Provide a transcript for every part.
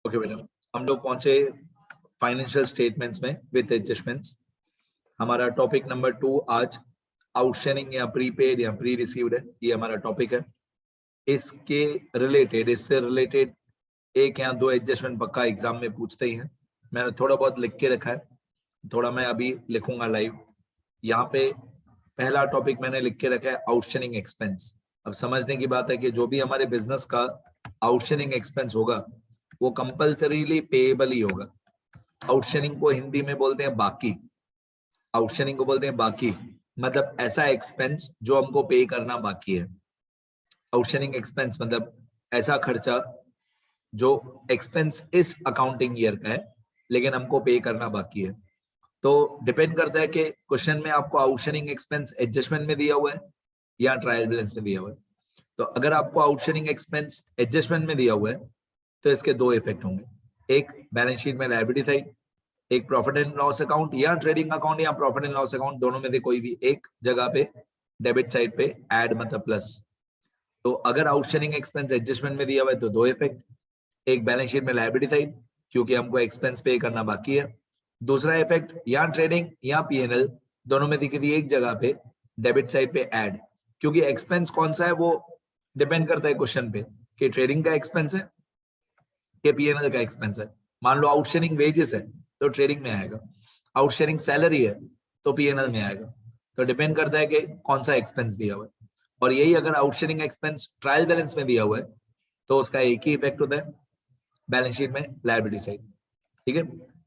Okay बेटा, हम लोग पहुंचे फाइनेंशियल स्टेटमेंट्स में विद एडजस्टमेंट्स। हमारा टॉपिक नंबर 2 आज आउटस्टैंडिंग या प्रीपेड या प्री रिसीव्ड है, ये हमारा टॉपिक है। इससे रिलेटेड एक या दो एडजस्टमेंट पक्का एग्जाम में पूछते ही हैं। मैंने थोड़ा बहुत लिख के रखा है, थोड़ा मैं अभी लिखूंगा लाइव। यहाँ पे पहला टॉपिक मैंने लिख के रखा है आउटस्टैंडिंग एक्सपेंस। अब समझने की बात है कि जो भी हमारे बिजनेस का आउटस्टैंडिंग एक्सपेंस होगा वो कंपल्सरीली पेएबल ही होगा। आउटस्टैंडिंग को हिंदी में बोलते हैं बाकी। आउटस्टैंडिंग को बोलते हैं बाकी, मतलब ऐसा एक्सपेंस जो हमको पे करना बाकी है। आउटस्टैंडिंग एक्सपेंस मतलब ऐसा खर्चा जो एक्सपेंस इस अकाउंटिंग ईयर का है लेकिन हमको पे करना बाकी है। तो डिपेंड करता है कि क्वेश्चन में आपको आउटस्टैंडिंग एक्सपेंस एडजस्टमेंट में दिया हुआ है या ट्रायल बैलेंस में दिया हुआ है। तो अगर आपको आउटस्टैंडिंग एक्सपेंस एडजस्टमेंट में दिया हुआ है तो इसके दो इफेक्ट होंगे, एक बैलेंस शीट में लायबिलिटी साइड, एक प्रॉफिट एंड लॉस अकाउंट या ट्रेडिंग अकाउंट या प्रॉफिट एंड लॉस अकाउंट, दोनों में से कोई भी एक जगह पे डेबिट साइड पे ऐड मतलब प्लस। तो अगर आउटस्टैंडिंग एक्सपेंस एडजस्टमेंट में दिया हुआ है तो दो इफेक्ट, एक बैलेंस शीट में लायबिलिटी साइड क्योंकि हमको एक्सपेंस पे करना बाकी है, दूसरा इफेक्ट या ट्रेडिंग या पीएनएल दोनों में से किसी एक जगह पे डेबिट साइड पे ऐड, क्योंकि एक्सपेंस कौन सा है वो डिपेंड करता है क्वेश्चन पे कि ट्रेडिंग का एक्सपेंस है कि पीएनएल का एक्सपेंस है। मान लो आउटस्टैंडिंग वेजेस है तो ट्रेडिंग में आएगा, आउटस्टैंडिंग सैलरी है तो पीएनएल में आएगा। तो डिपेंड करता है कि कौन सा एक्सपेंस दिया हुआ है। और यही अगर आउटस्टैंडिंग एक्सपेंस ट्रायल बैलेंस में दिया हुआ है तो उसका एक ही इफेक्ट होता है, बैलेंस शीट में लायबिलिटी साइड। ठीक है।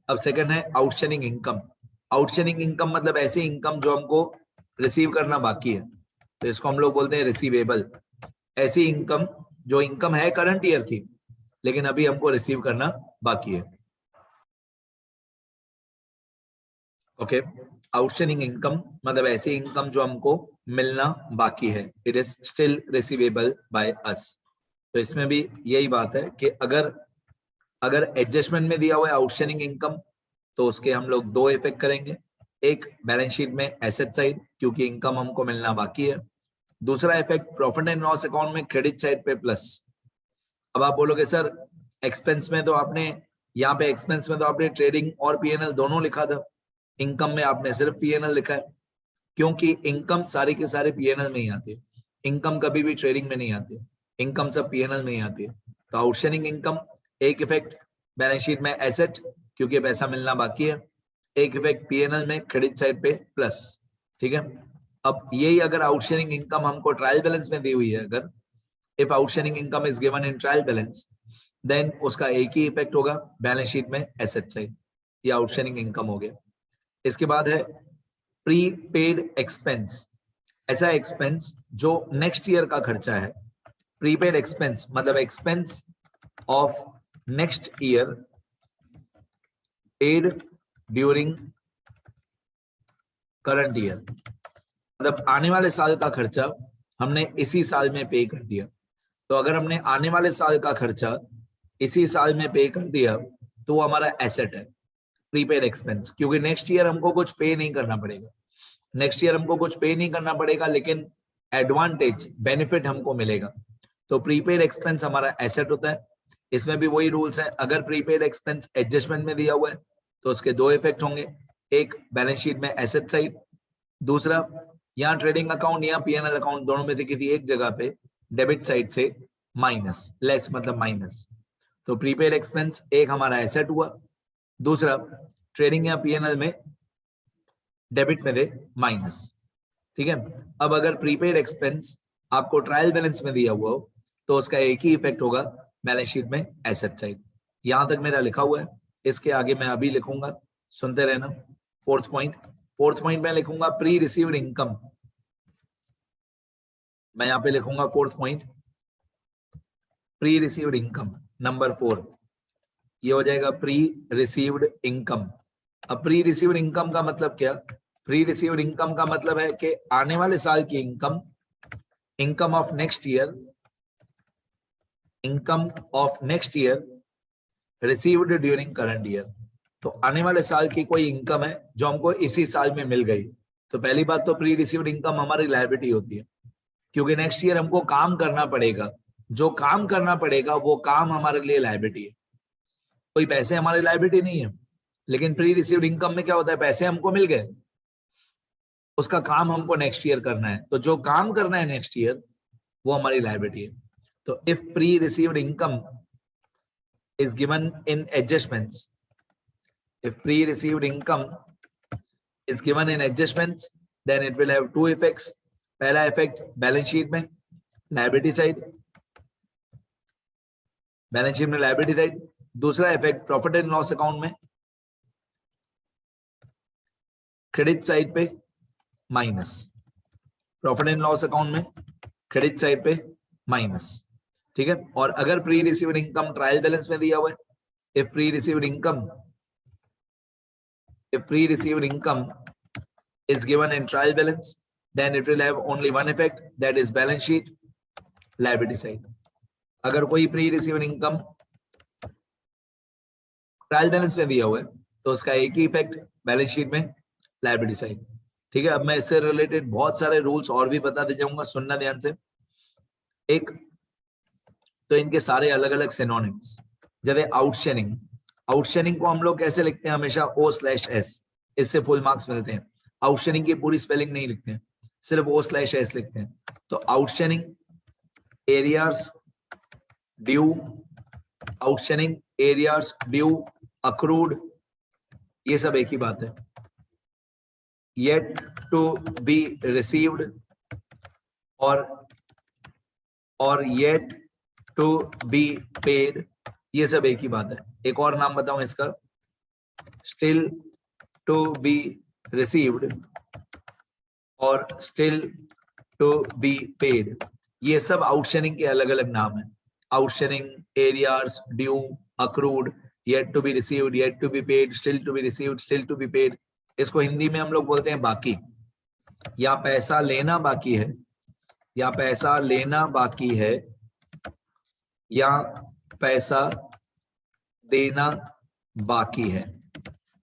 अब सेकंड है आउटस्टैंडिंग इनकम। आउटस्टैंडिंग इनकम मतलब ऐसी इनकम जो हमको रिसीव करना बाकी है, तो इसको हम लोग बोलते हैं रिसीवेबल। ऐसी इनकम जो इनकम है करंट ईयर की लेकिन अभी हमको रिसीव करना बाकी है। ओके, आउटस्टैंडिंग इनकम मतलब ऐसी इनकम जो हमको मिलना बाकी है, it is still receivable by us. तो इसमें भी यही बात है कि अगर एडजस्टमेंट में दिया हुआ है आउटस्टैंडिंग इनकम तो उसके हम लोग दो इफेक्ट करेंगे, एक बैलेंस शीट में एसेट साइड क्योंकि इनकम हमको मिलना बाकी है, दूसरा effect profit and loss account में क्रेडिट साइड पे प्लस। अब आप बोलोगे सर एक्सपेंस में तो आपने यहाँ पे एक्सपेंस में तो आपने ट्रेडिंग और पीएनएल दोनों लिखा था, इनकम में आपने सिर्फ पीएनएल लिखा है, क्योंकि इनकम सारी के सारे पीएनएल में ही आती है। इनकम कभी भी ट्रेडिंग में नहीं आती है, इनकम सब पीएनएल में ही आती है। तो आउटस्टैंडिंग इनकम एक इफेक्ट बैलेंस शीट में एसेट क्योंकि पैसा मिलना बाकी है, एक इफेक्ट पीएनएल में क्रेडिट साइड पे प्लस। ठीक है। अब यही अगर आउटस्टैंडिंग इनकम हमको ट्रायल बैलेंस में दी हुई है, अगर if outstanding income is given in trial balance then उसका एक ही इफेक्ट होगा बैलेंस शीट में एसेट साइड, ये आउटस्टैंडिंग इनकम हो गया। इसके बाद है प्रीपेड एक्सपेंस, ऐसा एक्सपेंस जो नेक्स्ट ईयर का खर्चा है। प्रीपेड एक्सपेंस मतलब expense of next year paid during current year, मतलब आने वाले साल का खर्चा हमने इसी साल में पे कर दिया। तो अगर हमने आने वाले साल का खर्चा इसी साल में पे कर दिया तो वो हमारा एसेट है प्रीपेड एक्सपेंस, क्योंकि नेक्स्ट ईयर हमको कुछ पे नहीं करना पड़ेगा। नेक्स्ट ईयर हमको कुछ पे नहीं करना पड़ेगा लेकिन एडवांटेज बेनिफिट हमको मिलेगा। तो प्रीपेड एक्सपेंस हमारा एसेट होता है। इसमें भी वही रूल्स है, अगर प्रीपेड एक्सपेंस एडजस्टमेंट में दिया हुआ है तो उसके दो इफेक्ट होंगे, एक बैलेंस शीट में एसेट साइड, दूसरा या ट्रेडिंग अकाउंट या पीएनएल अकाउंट दोनों में से किसी एक जगह पे डेबिट साइड से माइनस, लेस मतलब माइनस। तो प्रीपेड एक्सपेंस एक हमारा एसेट हुआ, दूसरा ट्रेडिंग या पीएनएल में डेबिट में दे माइनस। ठीक है। अब अगर प्रीपेड एक्सपेंस आपको ट्रायल बैलेंस में दिया हुआ हो तो उसका एक ही इफेक्ट होगा बैलेंस शीट में एसेट साइड। यहां तक मेरा लिखा हुआ है, इसके आगे मैं अभी लिखूंगा, सुनते रहना। फोर्थ पॉइंट में लिखूंगा प्री रिसीव्ड इनकम। मैं यहां पे लिखूंगा fourth point pre received income number 4, ये हो जाएगा प्री रिसीव्ड इनकम। अब प्री रिसीव्ड इनकम का मतलब क्या? प्री रिसीव्ड इनकम का मतलब है कि आने वाले साल की income, income of next year, income of next year received during current year. तो आने वाले साल की कोई इनकम है जो हमको इसी साल में मिल गई, तो पहली बात तो प्री रिसीव्ड इनकम हमारी लायबिलिटी होती है, क्योंकि नेक्स्ट ईयर हमको काम करना पड़ेगा, जो काम करना पड़ेगा वो काम हमारे लिए लायबिलिटी है। कोई पैसे हमारे लायबिलिटी नहीं है, लेकिन प्री रिसीव्ड इनकम में क्या होता है, पैसे हमको मिल गए, उसका काम हमको नेक्स्ट ईयर करना है, तो जो काम करना है नेक्स्ट ईयर वो हमारी लायबिलिटी है। तो if pre received income is given in adjustments, if pre-received income is given in adjustments, then it will have two effects. पहला effect balance sheet में, liability side, balance sheet में liability side. दूसरा effect profit and loss account में, credit side पे minus, profit and loss account में credit side पे minus. ठीक है। और अगर pre received income trial balance में दिया हुआ है, if pre received income is given in trial balance, then it will have only one effect, that is balance sheet, liability side. अगर कोई pre received income trial balance में दिया हुआ है तो उसका एक ही इफेक्ट, बैलेंस शीट में, लायबिलिटी साइड। ठीक है। अब मैं इससे रिलेटेड बहुत सारे रूल्स और भी बताते जाऊंगा, सुनना ध्यान से। एक तो इनके सारे अलग अलग सिनोनिम्स, जैसे आउटस्टैंडिंग, आउटस्टैंडिंग को हम लोग कैसे लिखते हैं, हमेशा O/S, इससे फुल मार्क्स मिलते हैं। आउटस्टैंडिंग की पूरी स्पेलिंग नहीं लिखते हैं, सिर्फ O/S लिखते हैं। तो outstanding, arrears due, outstanding, arrears due, accrued, ये सब एक ही बात है। येट टू बी रिसीव्ड और येट टू बी पेड, ये सब एक ही बात है। एक और नाम बताऊं इसका, स्टिल टू बी रिसीव्ड और स्टिल टू बी पेड, ये सब आउटस्टैंडिंग के अलग अलग नाम है। Outstanding, arrears due, accrued, yet to be received, yet to be paid, still to be received, still to be paid. इसको हिंदी में हम लोग बोलते हैं बाकी, या पैसा लेना बाकी है, या पैसा लेना बाकी है, या पैसा देना बाकी है,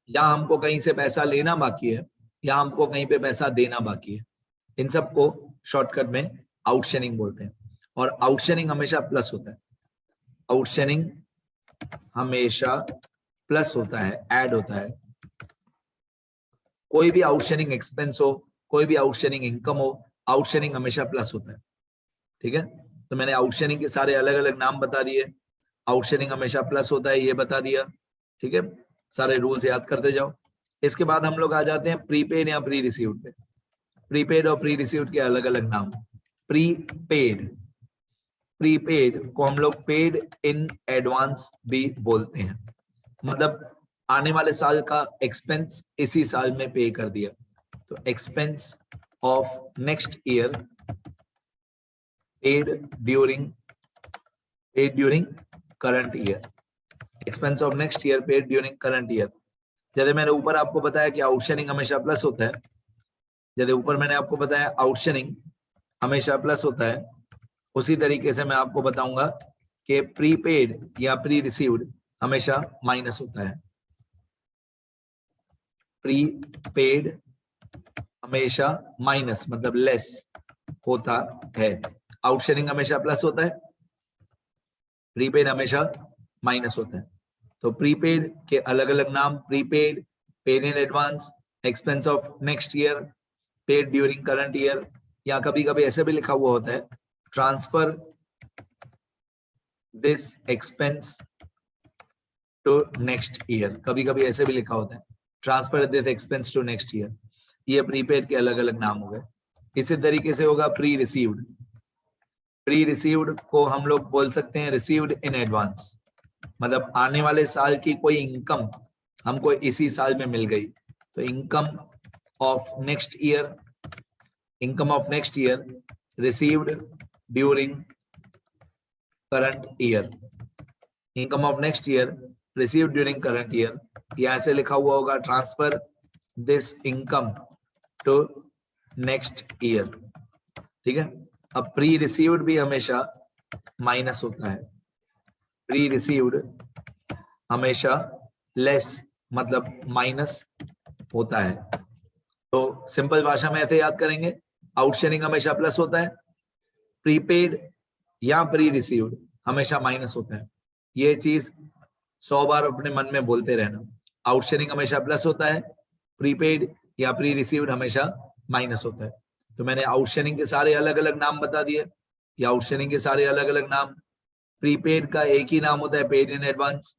या हमको कहीं से पैसा लेना बाकी है, या हमको कहीं पे पैसा देना बाकी है। इन सबको शॉर्टकट में आउटस्टैंडिंग बोलते हैं। और आउटस्टैंडिंग हमेशा प्लस होता है, आउटस्टैंडिंग हमेशा प्लस होता है, ऐड होता है। कोई भी आउटस्टैंडिंग एक्सपेंस हो, कोई भी आउटस्टैंडिंग इनकम हो, आउटस्टैंडिंग हमेशा प्लस होता है। ठीक है। तो मैंने आउटस्टैंडिंग के सारे अलग अलग नाम बता दिए, आउटस्टैंडिंग हमेशा प्लस होता है ये बता दिया। ठीक है। सारे रूल्स याद करते जाओ। इसके बाद हम लोग आ जाते हैं प्रीपेड या प्री रिसीव्ड पे। प्रीपेड और प्री रिसीव्ड के अलग अलग नाम। प्रीपेड, प्रीपेड को हम लोग पेड इन एडवांस भी बोलते हैं, मतलब आने वाले साल का एक्सपेंस इसी साल में पे कर दिया। तो expense of next year paid during current year, expense of next year paid during current year। जैसे मैंने ऊपर आपको बताया कि आउटस्टैंडिंग हमेशा प्लस होता है, जैसे ऊपर मैंने आपको बताया आउटस्टैंडिंग हमेशा प्लस होता है, उसी तरीके से मैं आपको बताऊंगा कि प्रीपेड या प्री रिसीव्ड हमेशा माइनस होता है। प्रीपेड हमेशा माइनस मतलब लेस होता है, आउटस्टैंडिंग हमेशा प्लस होता है, प्रीपेड हमेशा माइनस होता है। तो प्रीपेड के अलग अलग नाम, prepaid, paid in advance, expense of next year, paid during current year, या कभी कभी ऐसे भी लिखा हुआ होता है transfer this expense to next year, कभी कभी ऐसे भी लिखा होता है transfer this expense to next year. ये प्रीपेड के अलग अलग नाम हो गए। इसी तरीके से होगा प्री रिसीव्ड। प्री रिसीव्ड को हम लोग बोल सकते हैं रिसीव्ड इन एडवांस, मतलब आने वाले साल की कोई इनकम हमको इसी साल में मिल गई, तो income of next year, income of next year received during current year, income of next year received during current year. यहां से लिखा हुआ होगा transfer this income to next year. ठीक है। अब प्री रिसीव्ड भी हमेशा माइनस होता है, प्री रिसीव्ड हमेशा लेस मतलब माइनस होता है। तो सिंपल भाषा में ऐसे याद करेंगे, आउटस्टैंडिंग हमेशा प्लस होता है, प्रीपेड या प्री रिसीव्ड हमेशा माइनस होता है। ये चीज 100 बार अपने मन में बोलते रहना। आउटस्टैंडिंग हमेशा प्लस होता है, प्रीपेड या प्री रिसीव्ड हमेशा माइनस होता है। तो मैंने आउटस्टैंडिंग के सारे अलग अलग नाम बता दिए, या आउटस्टैंडिंग के सारे अलग अलग नाम। प्रीपेड का एक ही नाम होता है, पेड इन एडवांस,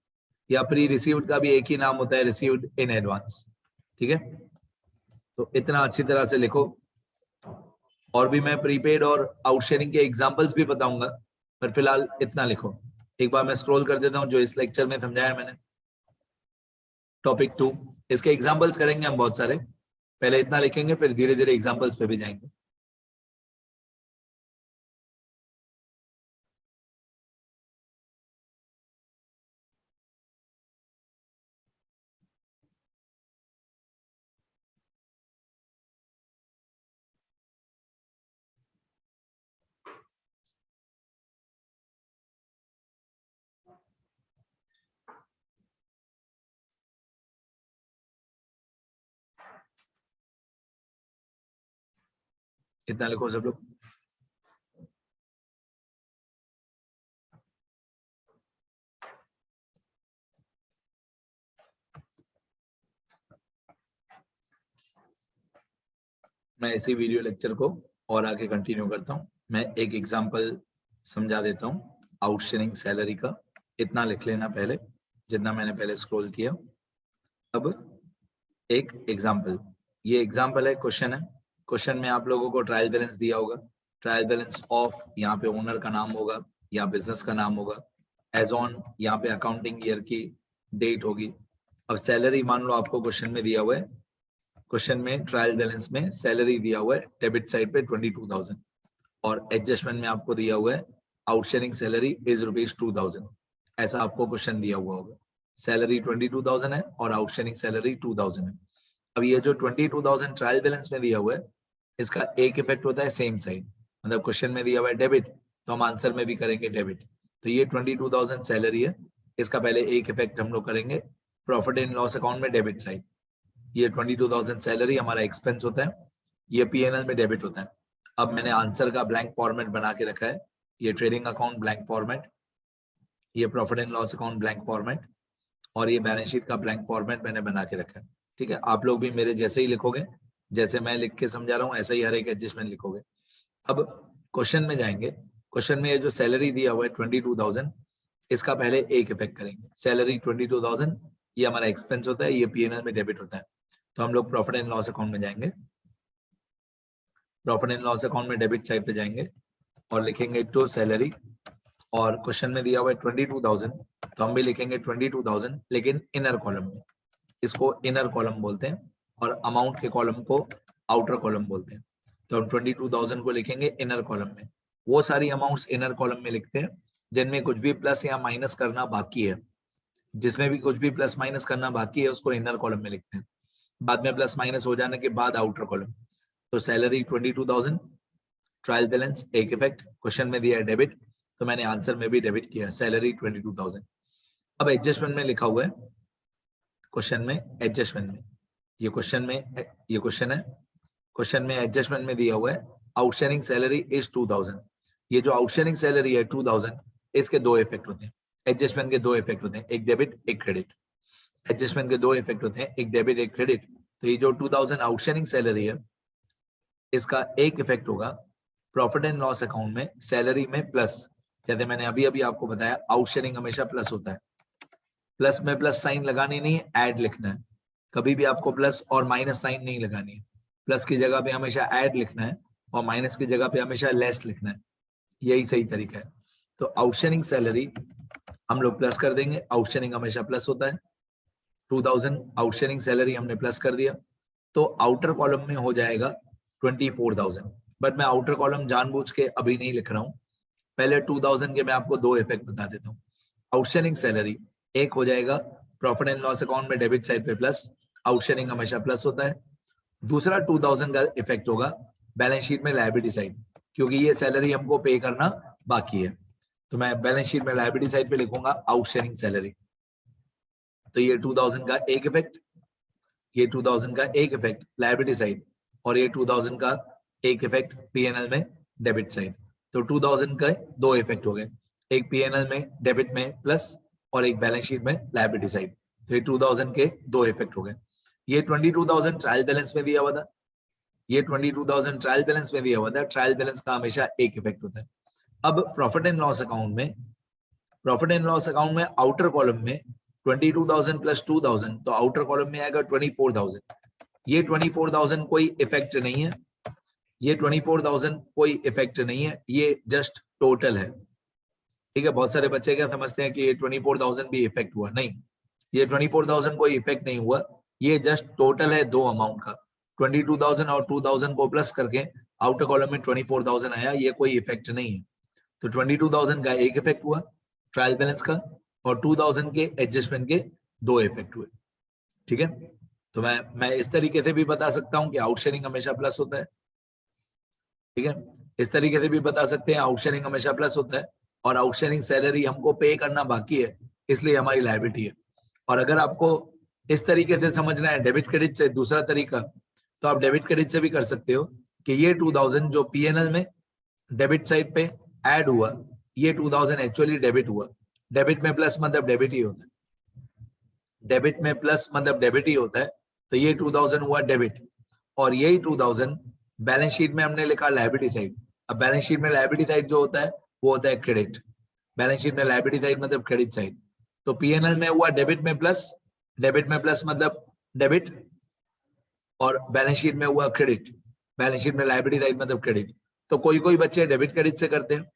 या प्री रिसीव्ड का भी एक ही नाम होता है, रिसीव्ड इन एडवांस। ठीक है, तो इतना अच्छी तरह से लिखो। और भी मैं प्रीपेड और आउटस्टैंडिंग के एग्जांपल्स भी बताऊंगा, पर फिलहाल इतना लिखो। एक बार मैं स्क्रॉल कर देता हूं जो इस लेक्चर में समझाया मैंने। टॉपिक 2, इसके एग्जांपल्स करेंगे हम बहुत सारे, पहले इतना लिखेंगे फिर धीरे धीरे एग्जांपल्स पे भी जाएंगे। इतना लिखो सब लोग। मैं इसी वीडियो लेक्चर को और आगे कंटिन्यू करता हूं। मैं एक एग्जांपल समझा देता हूं आउटस्टैंडिंग सैलरी का। इतना लिख लेना पहले, जितना मैंने पहले स्क्रॉल किया। अब एक एग्जांपल, ये एग्जांपल है, क्वेश्चन है। क्वेश्चन में आप लोगों को ट्रायल बैलेंस दिया होगा। ट्रायल बैलेंस ऑफ, यहाँ पे ओनर का नाम होगा या बिजनेस का नाम होगा। एज ऑन, यहाँ पे अकाउंटिंग ईयर की डेट होगी। अब सैलरी मान लो आपको क्वेश्चन में दिया हुआ है, क्वेश्चन में ट्रायल बैलेंस में सैलरी दिया हुआ है डेबिट साइड पे 22,000, और एडजस्टमेंट में आपको दिया हुआ है आउटस्टैंडिंग सैलरी इज ₹2,000। ऐसा आपको क्वेश्चन दिया हुआ होगा। सैलरी 22,000 है और आउटस्टैंडिंग सैलरी 2,000 है। अब ये जो 22,000 ट्रायल बैलेंस में दिया हुआ है, इसका एक इफेक्ट होता है सेम साइड। मतलब क्वेश्चन में दिया हुआ है डेबिट, तो हम आंसर में भी करेंगे डेबिट। तो ये 22,000 सैलरी है, इसका पहले एक इफेक्ट हम लोग करेंगे प्रॉफिट एंड लॉस अकाउंट में डेबिट साइड। ये 22,000 सैलरी हमारा एक्सपेंस होता है, ये पीएनएल में डेबिट होता है। अब मैंने आंसर का ब्लैंक फॉर्मेट बना के रखा है, ये ट्रेडिंग अकाउंट ब्लैंक फॉर्मेट, ये profit and loss account blank format, और ये बैलेंस शीट का ब्लैंक फॉर्मेट मैंने बना के रखा है। ठीक है, आप लोग भी मेरे जैसे ही लिखोगे, जैसे मैं लिख के समझा रहा हूँ ऐसा ही हर एक एडजस्टमेंट लिखोगे। अब क्वेश्चन में जाएंगे। क्वेश्चन में ये जो सैलरी दिया हुआ है 22,000, इसका पहले एक इफेक्ट करेंगे। सैलरी 22,000 ये हमारा एक्सपेंस होता है, ये पीएनएल में डेबिट होता है। तो हम लोग प्रॉफिट एंड लॉस अकाउंट में जाएंगे, प्रॉफिट एंड लॉस अकाउंट में डेबिट साइड पे जाएंगे और लिखेंगे टू सैलरी, और क्वेश्चन में दिया हुआ है 22,000, तो हम भी लिखेंगे 22,000 लेकिन इनर कॉलम में। इसको इनर कॉलम बोलते हैं और अमाउंट के कॉलम को आउटर कॉलम बोलते हैं। तो हम 22,000 को लिखेंगे इनर कॉलम में। वो सारी अमाउंट्स इनर कॉलम में लिखते हैं जिनमें कुछ भी प्लस या माइनस करना बाकी है। जिसमें भी कुछ भी प्लस माइनस करना बाकी है उसको इनर कॉलम में लिखते हैं, बाद में प्लस माइनस हो जाने के बाद आउटर कॉलम। तो सैलरी 22,000, ट्रायल बैलेंस एक इफेक्ट, क्वेश्चन में दिया है डेबिट, तो मैंने आंसर में भी डेबिट किया, सैलरी 22,000। अब एडजस्टमेंट में लिखा हुआ है, क्वेश्चन में एडजस्टमेंट में, ये क्वेश्चन में ये क्वेश्चन है, क्वेश्चन में एडजस्टमेंट में दिया हुआ है आउटस्टैंडिंग सैलरी इज 2,000। ये जो आउटस्टैंडिंग सैलरी है 2,000, इसके दो इफेक्ट होते हैं। एडजस्टमेंट के दो इफेक्ट होते हैं, एक डेबिट एक क्रेडिट। एडजस्टमेंट के दो इफेक्ट होते हैं, एक डेबिट एक क्रेडिट। तो ये जो 2,000 आउटस्टैंडिंग सैलरी है, इसका एक इफेक्ट होगा प्रॉफिट एंड लॉस अकाउंट में सैलरी में प्लस। जैसे मैंने अभी अभी आपको बताया आउटस्टैंडिंग हमेशा प्लस होता है, प्लस में प्लस साइन लगानी नहीं है, ऐड लिखना है। कभी भी आपको प्लस और माइनस साइन नहीं लगानी है, प्लस की जगह पे हमेशा ऐड लिखना है और माइनस की जगह पे हमेशा लेस लिखना है, यही सही तरीका है। तो आउटस्टैंडिंग सैलरी हम लोग प्लस कर देंगे, आउटस्टैंडिंग हमेशा प्लस होता है। 2,000 आउटस्टैंडिंग सैलरी हमने प्लस कर दिया, तो आउटर कॉलम में हो जाएगा 24,000। बट मैं आउटर कॉलम जानबूझ के अभी नहीं लिख रहा हूँ, पहले 2,000 के मैं आपको दो इफेक्ट बता देता हूँ। आउटस्टैंडिंग सैलरी एक हो जाएगा प्रॉफिट एंड लॉस अकाउंट में डेबिट साइड पे प्लस, आउटस्टैंडिंग हमेशा प्लस होता है। दूसरा 2,000 का इफेक्ट होगा बैलेंस शीट में लायबिलिटी साइड, क्योंकि ये सैलरी हमको पे करना बाकी है। तो मैं बैलेंस शीट में लायबिलिटी साइड पे लिखूंगा आउटस्टैंडिंग सैलरी। तो ये 2,000 का एक इफेक्ट, ये 2,000 का एक इफेक्ट लायबिलिटी साइड, और ये 2,000 का एक इफेक्ट पीएनएल में डेबिट साइड। तो 2,000 का दो इफेक्ट हो गए, एक पीएनएल में डेबिट में प्लस, और एक बैलेंस शीट में लायबिलिटी साइड। तो ये 2000 के दो इफेक्ट हो गए। ये 22,000 ट्रायल बैलेंस में दिया हुआ था, ये 22,000 ट्रायल बैलेंस में दिया हुआ था। ट्रायल बैलेंस का हमेशा एक इफेक्ट होता है। अब प्रॉफिट एंड लॉस अकाउंट में, प्रॉफिट एंड लॉस अकाउंट में आउटर कॉलम में 22,000 प्लस 2,000, तो आउटर कॉलम में आएगा 24,000। ये 24,000 कोई इफेक्ट नहीं है, ये 24,000 कोई इफेक्ट नहीं है, ये जस्ट टोटल है। ठीक है, बहुत सारे बच्चे क्या समझते हैं कि ये 24,000 भी इफेक्ट हुआ, नहीं, ये 24,000 कोई इफेक्ट नहीं हुआ, ये जस्ट टोटल है दो अमाउंट का। 22,000 और 2,000 को प्लस करके आउटर कॉलम में 24,000 आया, ये कोई इफेक्ट नहीं है। तो 22,000 का एक इफेक्ट हुआ ट्रायल बैलेंस का, और 2,000 के एडजस्टमेंट के दो इफेक्ट हुए। ठीक है, तो मैं इस तरीके से भी बता सकता हूं कि आउटशेयरिंग हमेशा प्लस होता है। ठीक है, इस तरीके से भी बता सकते हैं आउटशेयरिंग हमेशा प्लस होता है, और आउटशेयरिंग सैलरी हमको पे करना बाकी है, इसलिए हमारी लायबिलिटी है। और अगर आपको इस तरीके से समझना है डेबिट क्रेडिट से दूसरा तरीका, तो आप डेबिट क्रेडिट से भी कर सकते हो कि ये 2,000 जो पीएनएल में डेबिट साइड पे ऐड हुआ, ये 2,000 एक्चुअली डेबिट हुआ। डेबिट में प्लस मतलब डेबिट ही होता है, डेबिट में प्लस मतलब डेबिट ही होता है। तो ये 2,000 हुआ डेबिट, और यही 2,000 बैलेंस शीट में हमने लिखा लायबिलिटी साइड। अब बैलेंस शीट में लायबिलिटी साइड जो होता है वो होता है क्रेडिट। बैलेंस शीट में लायबिलिटी साइड मतलब क्रेडिट साइड। तो पीएनएल में हुआ डेबिट में प्लस, डेबिट में प्लस मतलब डेबिट, और बैलेंस शीट में हुआ क्रेडिट, बैलेंस शीट में लायबिलिटी साइड मतलब क्रेडिट। तो कोई कोई बच्चे डेबिट क्रेडिट से करते हैं,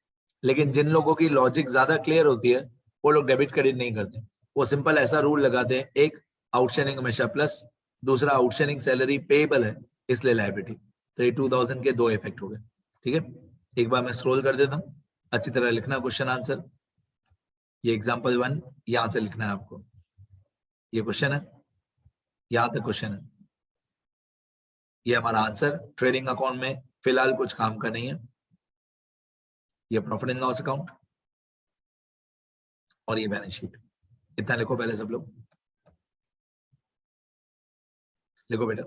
लेकिन जिन लोगों की लॉजिक ज्यादा क्लियर होती है वो लोग डेबिट क्रेडिट नहीं करते। वो सिंपल ऐसा रूल लगाते हैं, एक आउटस्टैंडिंग हमेशा प्लस, दूसरा आउटस्टैंडिंग सैलरी पेएबल है इसलिए लायबिलिटी। तो ये 2,000 के दो इफेक्ट हो गए। ठीक है, एक बार मैं स्क्रॉल कर देता हूँ, अच्छी तरह लिखना क्वेश्चन आंसर। ये एग्जाम्पल 1 यहां से लिखना है आपको, ये क्वेश्चन है, यहां तक क्वेश्चन है, ये हमारा आंसर। ट्रेडिंग अकाउंट में फिलहाल कुछ काम का नहीं है, ये प्रॉफिट एंड लॉस अकाउंट और ये बैलेंस शीट। इतना लिखो पहले सब लोग, लिखो बेटा।